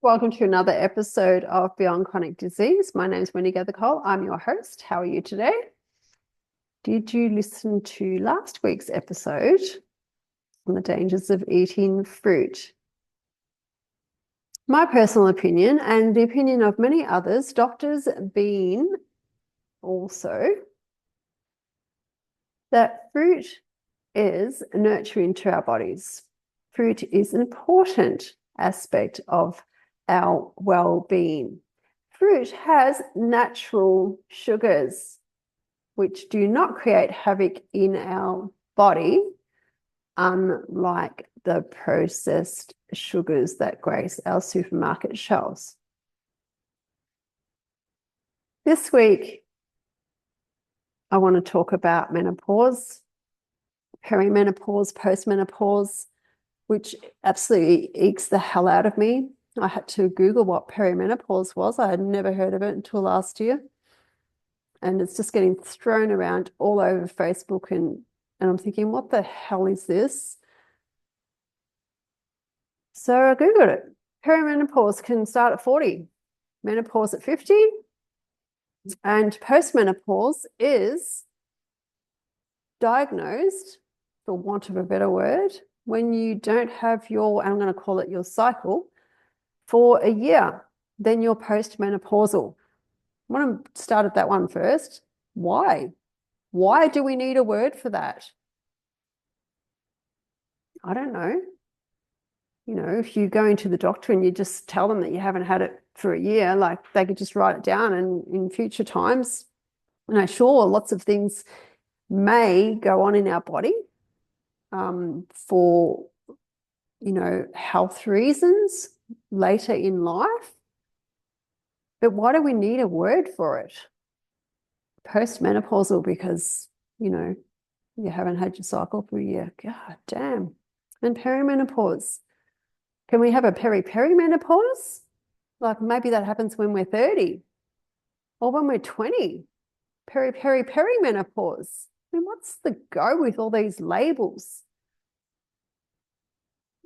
Welcome to another episode of Beyond Chronic Disease. My name is Wendy Gather-Cole. I'm your host. How are you today? Did you listen to last week's episode on the dangers of eating fruit? My personal opinion, and the opinion of many others, doctors being also, that fruit is nurturing to our bodies. Fruit is an important aspect of our well-being. Fruit has natural sugars which do not create havoc in our body, unlike the processed sugars that grace our supermarket shelves. This week, I want to talk about menopause, perimenopause, postmenopause, which absolutely ekes the hell out of me. I had to Google what perimenopause was. I had never heard of it until last year. And it's just getting thrown around all over Facebook. And I'm thinking, what the hell is this? So I Googled it. Perimenopause can start at 40, menopause at 50, and postmenopause is diagnosed, for want of a better word, when you don't have your, I'm going to call it your cycle, for a year. Then you're postmenopausal. I want to start at that one first. Why? Why do we need a word for that? I don't know. You know, if you go into the doctor and you just tell them that you haven't had it for a year, like they could just write it down, and in future times, you know, sure, lots of things may go on in our body for, you know, health reasons later in life. But why do we need a word for it? Postmenopausal because, you know, you haven't had your cycle for a year. God damn. And perimenopause. Can we have a peri-peri-menopause? Like maybe that happens when we're 30 or when we're 20. Peri-peri-peri-menopause. I mean, what's the go with all these labels?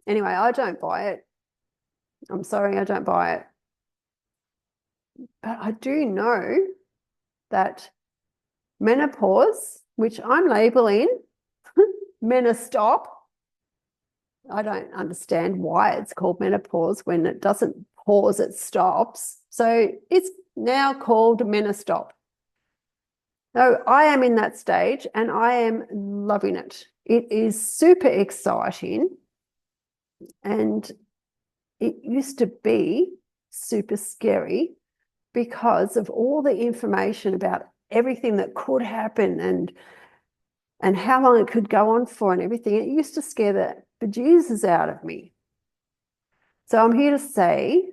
Anyway, I don't buy it. I'm sorry, I don't buy it. But I do know that menopause, which I'm labeling menostop. I don't understand why it's called menopause when it doesn't pause, it stops. So it's now called menostop. So I am in that stage and I am loving it. It is super exciting. And it used to be super scary because of all the information about everything that could happen and how long it could go on for and everything. It used to scare the bejesus out of me. So I'm here to say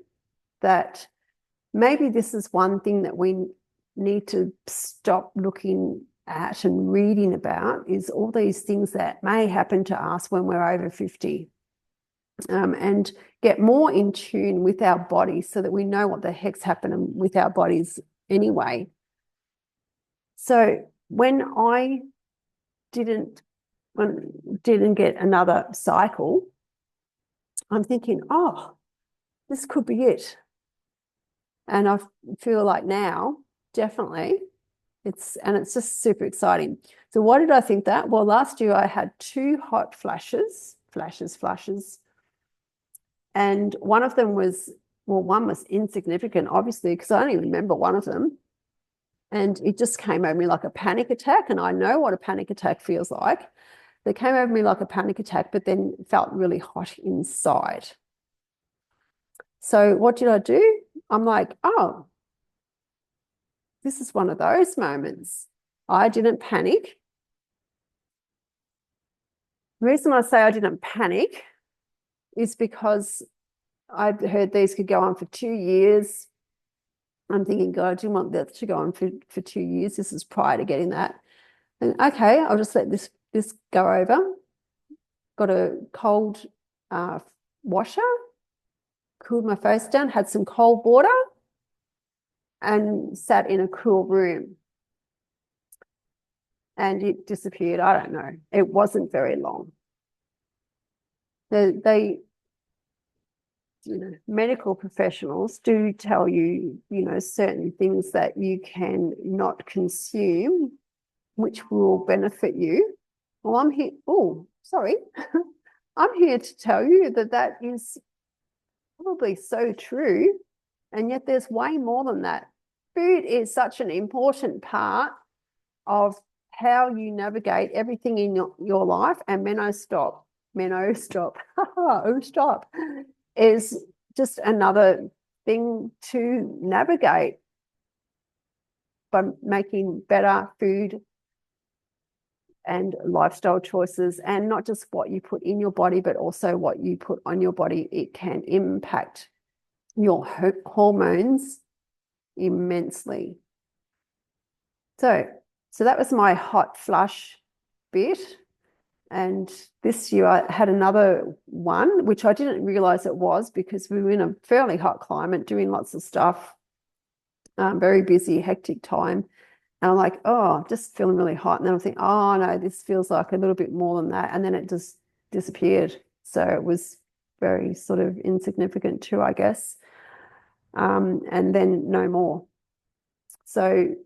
that maybe this is one thing that we need to stop looking at and reading about, is all these things that may happen to us when we're over 50. And get more in tune with our bodies so that we know what the heck's happening with our bodies anyway. So when I didn't get another cycle, I'm thinking, oh, this could be it. And I feel like now, definitely, it's just super exciting. So why did I think that? Well, last year I had 2 hot flashes. And one of them was, well, one was insignificant, obviously, because I only remember one of them. And it just came over me like a panic attack. And I know what a panic attack feels like. They came over me like a panic attack, but then felt really hot inside. So what did I do? I'm like, oh, this is one of those moments. I didn't panic. The reason I say I didn't panic is because I'd heard these could go on for 2 years. I'm thinking, God, I didn't want that to go on for 2 years. This is prior to getting that. And okay, I'll just let this go over. Got a cold washer, cooled my face down, had some cold water, and sat in a cool room. And it disappeared. I don't know. It wasn't very long. They medical professionals do tell you, certain things that you can not consume, which will benefit you. Well, I'm here. Oh, sorry. I'm here to tell you that that is probably so true. And yet there's way more than that. Food is such an important part of how you navigate everything in your life. And stop oh, stop, is just another thing to navigate by making better food and lifestyle choices, and not just what you put in your body, but also what you put on your body. It can impact your hormones immensely. So that was my hot flush bit. And this year I had another one, which I didn't realize it was, because we were in a fairly hot climate doing lots of stuff, very busy, hectic time. And I'm like, oh, just feeling really hot. And then I think, oh no, this feels like a little bit more than that. And then it just disappeared. So it was very sort of insignificant too, I guess. And then no more. So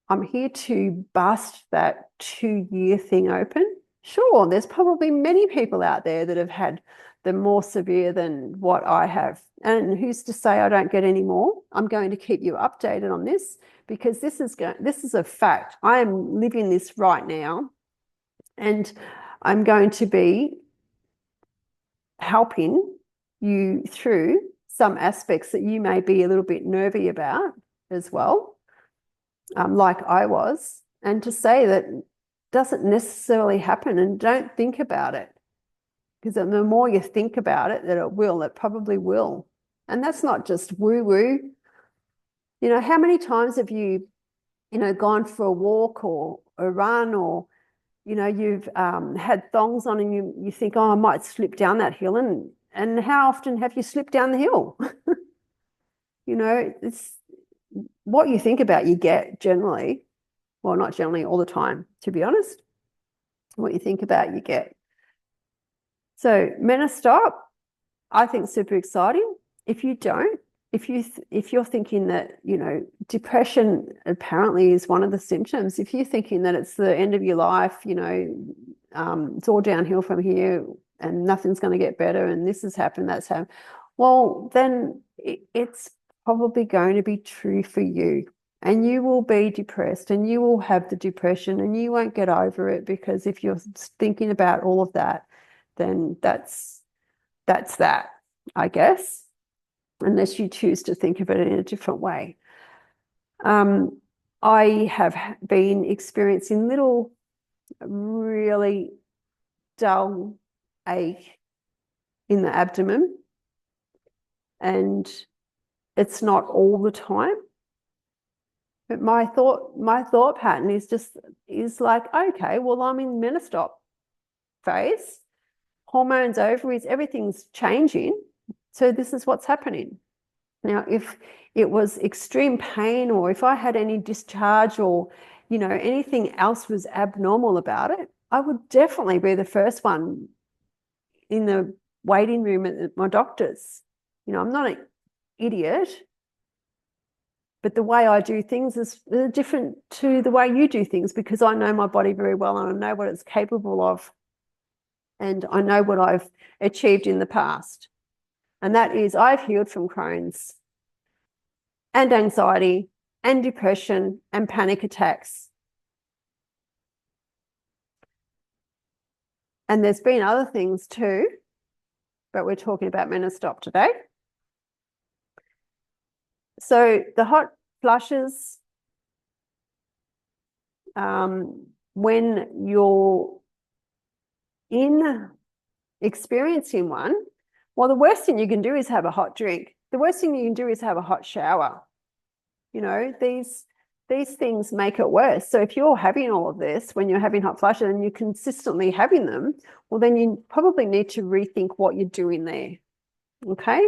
I'm here to bust that 2-year thing open. Sure, there's probably many people out there that have had the more severe than what I have. And who's to say I don't get any more? I'm going to keep you updated on this, because this is a fact. I am living this right now, and I'm going to be helping you through some aspects that you may be a little bit nervy about as well, like I was, and to say that doesn't necessarily happen, and don't think about it, because the more you think about it, that it probably will. And that's not just woo-woo. How many times have you, gone for a walk or a run, or, you've had thongs on, and you think, oh, I might slip down that hill. And how often have you slipped down the hill? It's what you think about, you get generally. Well, not generally, all the time, to be honest. What you think about, you get. So stop, I think super exciting. If you don't, if you're thinking that, depression apparently is one of the symptoms, if you're thinking that it's the end of your life, it's all downhill from here and nothing's going to get better and this has happened, that's happened, well, then it's probably going to be true for you. And you will be depressed, and you will have the depression, and you won't get over it, because if you're thinking about all of that, then that's that, I guess, unless you choose to think of it in a different way. I have been experiencing little, really dull ache in the abdomen, and it's not all the time. But my thought pattern is like, okay, well, I'm in menostop phase, hormones, ovaries, everything's changing. So this is what's happening. Now, if it was extreme pain, or if I had any discharge, or, anything else was abnormal about it, I would definitely be the first one in the waiting room at my doctor's. I'm not an idiot. But the way I do things is different to the way you do things, because I know my body very well, and I know what it's capable of. And I know what I've achieved in the past. And that is, I've healed from Crohn's and anxiety and depression and panic attacks. And there's been other things too, but we're talking about menostop today. So the hot flushes, when you're experiencing one, well, the worst thing you can do is have a hot drink. The worst thing you can do is have a hot shower. These things make it worse. So if you're having all of this when you're having hot flushes and you're consistently having them, well, then you probably need to rethink what you're doing there. Okay?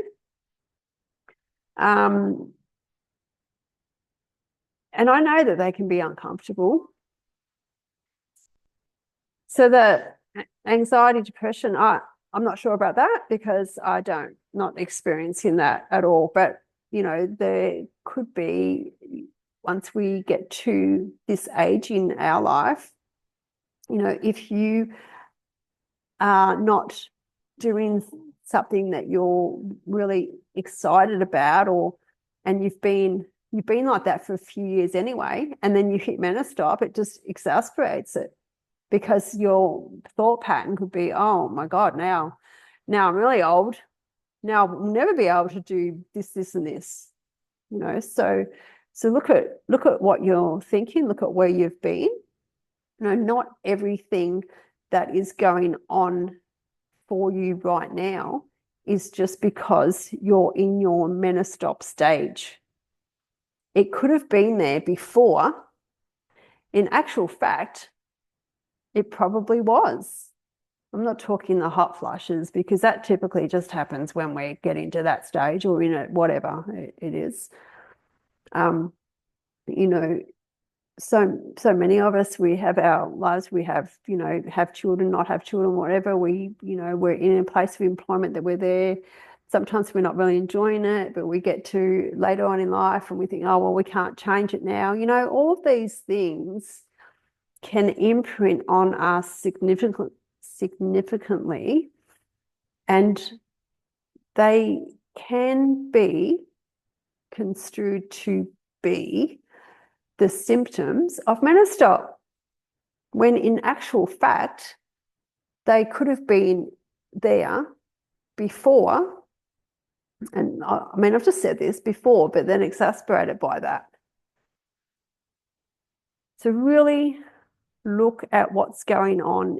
And I know that they can be uncomfortable. So the anxiety, depression, I'm not sure about that because I don't not experiencing that at all. But there could be, once we get to this age in our life, if you are not doing something that you're really excited about, and you've been like that for a few years anyway, and then you hit menopause, it just exacerbates it, because your thought pattern could be, oh my God, now I'm really old. Now I'll never be able to do this, and this. So look at what you're thinking, look at where you've been. Not everything that is going on for you right now is just because you're in your menopause stage. It could have been there before. In actual fact, it probably was. I'm not talking the hot flushes, because that typically just happens when we get into that stage, or whatever it is. So many of us, we have our lives, we have have children, not have children, whatever. We're in a place of employment that we're there. Sometimes we're not really enjoying it, but we get to later on in life and we think, oh well, we can't change it now. All of these things can imprint on us significantly, and they can be construed to be the symptoms of menopause, when in actual fact they could have been there before. And I mean, I've just said this before, but then exacerbated by that. So really look at what's going on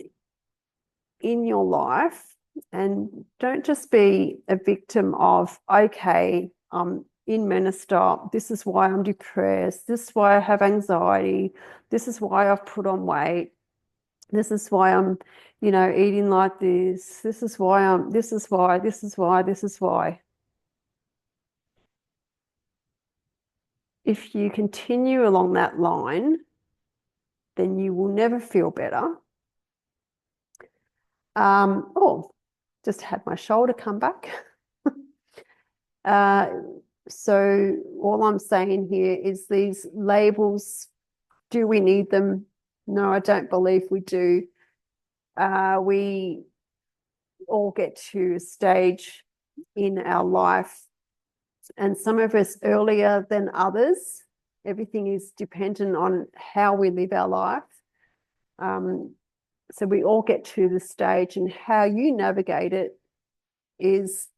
in your life, and don't just be a victim of, okay, in menopause, this is why I'm depressed, this is why I have anxiety, this is why I've put on weight, this is why I'm eating like this is why this is why. If you continue along that line, then you will never feel better. Just had my shoulder come back. So all I'm saying here is, these labels, do we need them? No, I don't believe we do. We all get to a stage in our life, and some of us earlier than others. Everything is dependent on how we live our life. So we all get to the stage, and how you navigate it is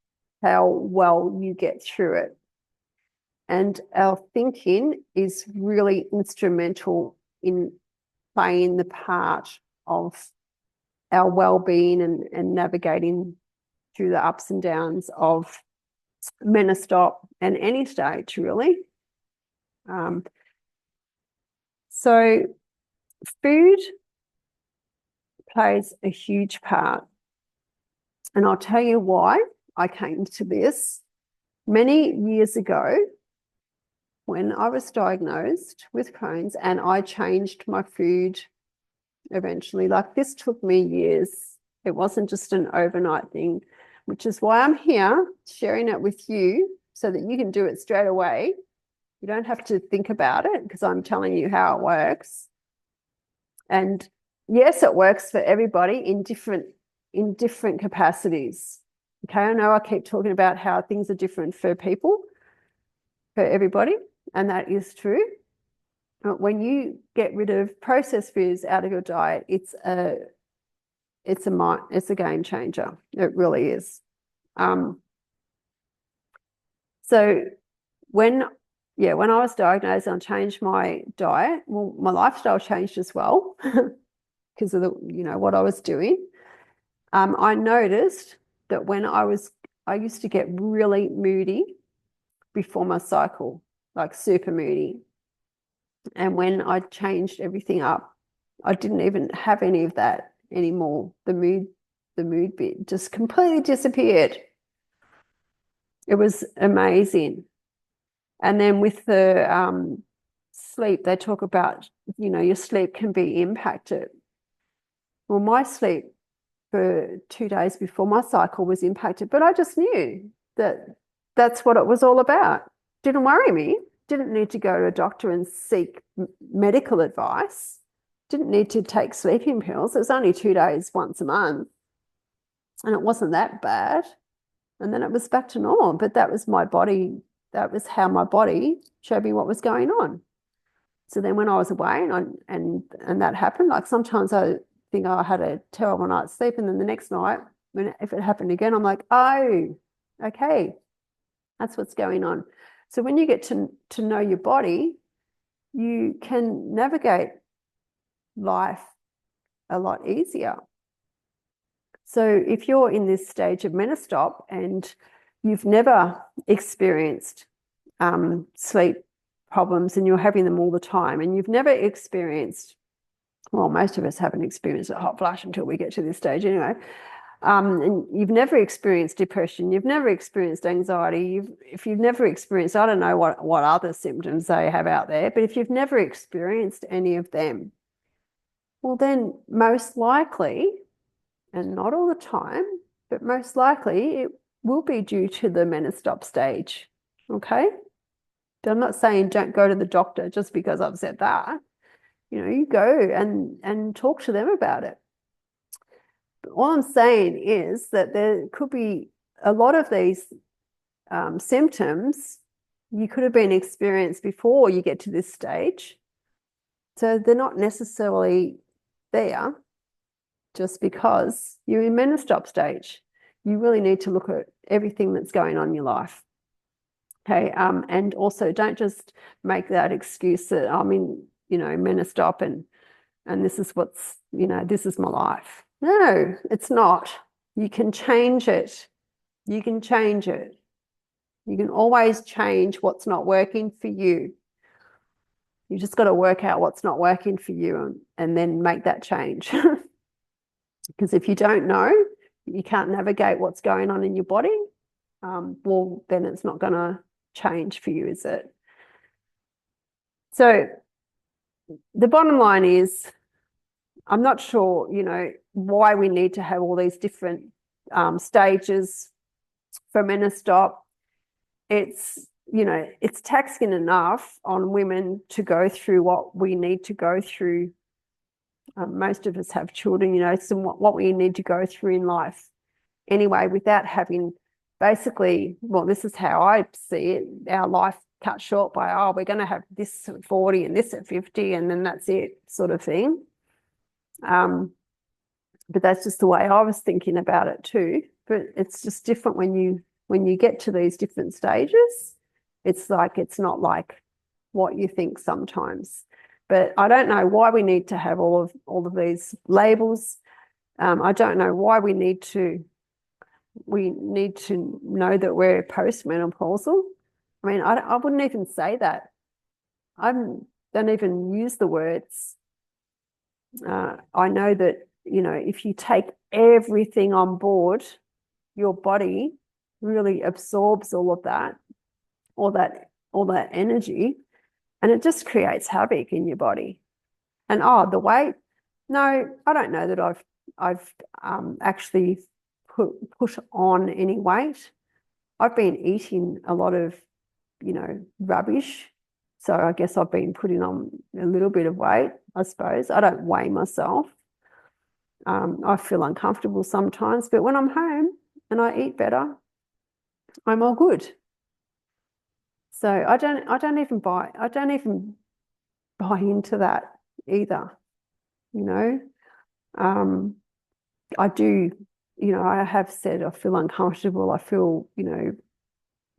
how well you get through it. And our thinking is really instrumental in playing the part of our well-being and navigating through the ups and downs of menopause and any stage, really. So food plays a huge part. And I'll tell you why I came to this. Many years ago, when I was diagnosed with Crohn's, and I changed my food eventually, like, this took me years. It wasn't just an overnight thing, which is why I'm here sharing it with you, so that you can do it straight away. You don't have to think about it, because I'm telling you how it works. And yes, it works for everybody in different capacities. Okay, I know I keep talking about how things are different for people, for everybody, and that is true. But when you get rid of processed foods out of your diet, it's a game changer. It really is. So when I was diagnosed and I changed my diet, well, my lifestyle changed as well because of what I was doing. I noticed that when I used to get really moody before my cycle, like super moody. And when I changed everything up, I didn't even have any of that anymore. The mood bit just completely disappeared. It was amazing. And then with the sleep, they talk about, your sleep can be impacted. Well, my sleep for 2 days before my cycle was impacted, but I just knew that that's what it was all about. Didn't worry me. Didn't need to go to a doctor and seek medical advice. Didn't need to take sleeping pills. It was only 2 days once a month, and it wasn't that bad. And then it was back to normal. But that was my body. That was how my body showed me what was going on. So then when I was away and that happened, like sometimes I think, oh, I had a terrible night's sleep, and then the next night, if it happened again, I'm like, oh, okay, that's what's going on. So when you get to know your body, you can navigate life a lot easier. So if you're in this stage of menostop and you've never experienced sleep problems and you're having them all the time, and you've never experienced, well, most of us haven't experienced a hot flash until we get to this stage anyway, and you've never experienced depression, you've never experienced anxiety, if you've never experienced, I don't know what other symptoms they have out there, but if you've never experienced any of them, well, then most likely, and not all the time, but most likely it will be due to the menostop stage, okay? But I'm not saying don't go to the doctor just because I've said that. You go and talk to them about it. But all I'm saying is that there could be a lot of these symptoms you could have been experienced before you get to this stage. So they're not necessarily there just because you're in menostop stage. You really need to look at everything that's going on in your life. Okay, and also don't just make that excuse that I'm in, menostop and this is what's, this is my life. No, it's not. You can change it. You can change it. You can always change what's not working for you. You just got to work out what's not working for you and then make that change. Because if you don't know, you can't navigate what's going on in your body, well, then it's not going to change for you, is it? So the bottom line is, I'm not sure, why we need to have all these different stages for menostop. It's taxing enough on women to go through what we need to go through. Most of us have children, so what we need to go through in life anyway, without having basically, well, this is how I see it, our life cut short by, oh, we're going to have this at 40 and this at 50 and then that's it, sort of thing. But that's just the way I was thinking about it too. But it's just different when you get to these different stages. It's not like what you think sometimes. But I don't know why we need to have all of these labels. I don't know why we need to know that we're post-menopausal. I mean, I wouldn't even say that. I don't even use the words. I know that, if you take everything on board, your body really absorbs all that energy, and it just creates havoc in your body. And the weight, no, I don't know that I've actually put on any weight. I've been eating a lot of, rubbish. So I guess I've been putting on a little bit of weight, I suppose. I don't weigh myself. I feel uncomfortable sometimes, but when I'm home and I eat better, I'm all good. So I don't even buy into that either. I do, I have said I feel uncomfortable. I feel,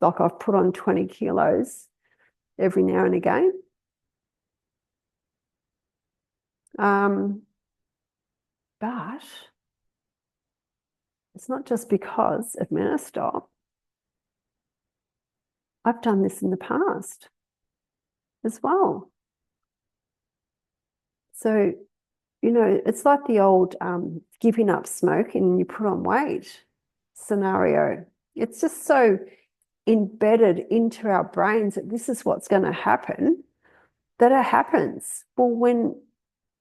like I've put on 20 kilos every now and again. But it's not just because of menostop. I've done this in the past as well. So, it's like the old giving up smoking and you put on weight scenario. It's just so embedded into our brains that this is what's going to happen, that it happens. Well, when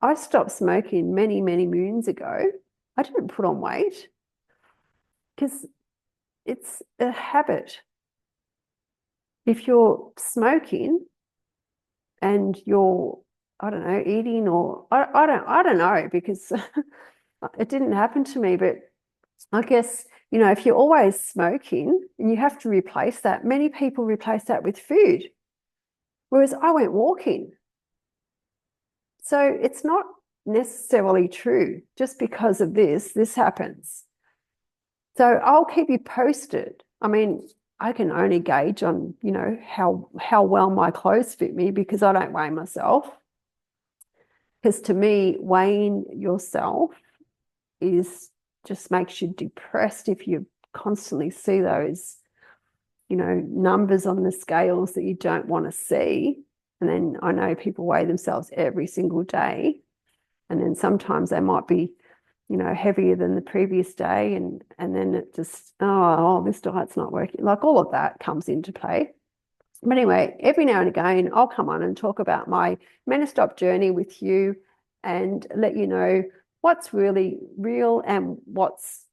I stopped smoking many, many moons ago, I didn't put on weight because it's a habit. If you're smoking and you're, I don't know, eating, or I don't know, because it didn't happen to me, but I guess, if you're always smoking and you have to replace that, many people replace that with food, whereas I went walking. So it's not necessarily true. Just because of this happens. So I'll keep you posted. I mean, I can only gauge on, how well my clothes fit me because I don't weigh myself. Because to me, weighing yourself just makes you depressed if you constantly see those, numbers on the scales that you don't want to see. And then I know people weigh themselves every single day. And then sometimes they might be, heavier than the previous day. And then it just, this diet's not working. Like all of that comes into play. But anyway, every now and again, I'll come on and talk about my Menostop journey with you and let you know what's really real and what's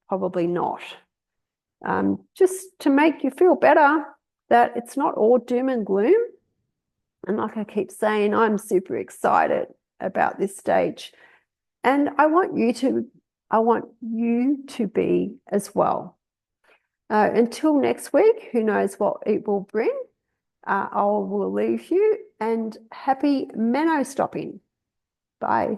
probably not. Just to make you feel better that it's not all doom and gloom. And like I keep saying, I'm super excited about this stage. And I want you to be as well. Until next week, who knows what it will bring. I will leave you, and happy meno stopping. Bye.